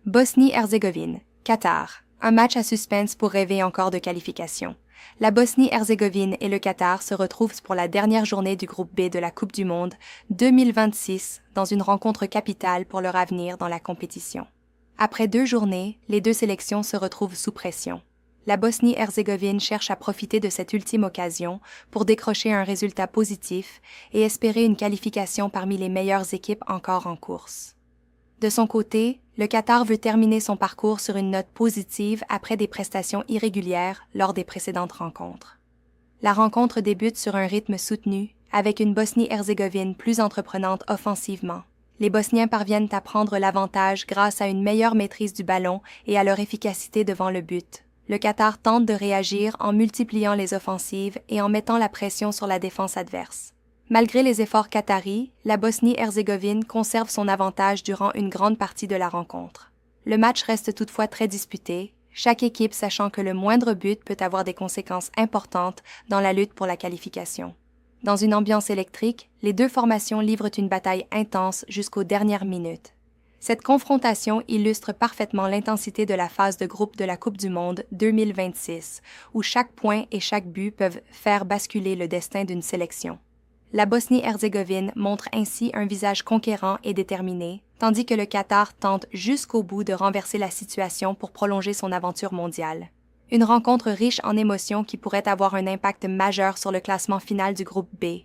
Bosnie-Herzégovine, Qatar. Un match à suspense pour rêver encore de qualification. La Bosnie-Herzégovine et le Qatar se retrouvent pour la dernière journée du groupe B de la Coupe du Monde 2026 dans une rencontre capitale pour leur avenir dans la compétition. Après 2 journées, les deux sélections se retrouvent sous pression. La Bosnie-Herzégovine cherche à profiter de cette ultime occasion pour décrocher un résultat positif et espérer une qualification parmi les meilleures équipes encore en course. De son côté, le Qatar veut terminer son parcours sur une note positive après des prestations irrégulières lors des précédentes rencontres. La rencontre débute sur un rythme soutenu, avec une Bosnie-Herzégovine plus entreprenante offensivement. Les Bosniens parviennent à prendre l'avantage grâce à une meilleure maîtrise du ballon et à leur efficacité devant le but. Le Qatar tente de réagir en multipliant les offensives et en mettant la pression sur la défense adverse. Malgré les efforts qataris, la Bosnie-Herzégovine conserve son avantage durant une grande partie de la rencontre. Le match reste toutefois très disputé, chaque équipe sachant que le moindre but peut avoir des conséquences importantes dans la lutte pour la qualification. Dans une ambiance électrique, les deux formations livrent une bataille intense jusqu'aux dernières minutes. Cette confrontation illustre parfaitement l'intensité de la phase de groupe de la Coupe du Monde 2026, où chaque point et chaque but peuvent faire basculer le destin d'une sélection. La Bosnie-Herzégovine montre ainsi un visage conquérant et déterminé, tandis que le Qatar tente jusqu'au bout de renverser la situation pour prolonger son aventure mondiale. Une rencontre riche en émotions qui pourrait avoir un impact majeur sur le classement final du groupe B.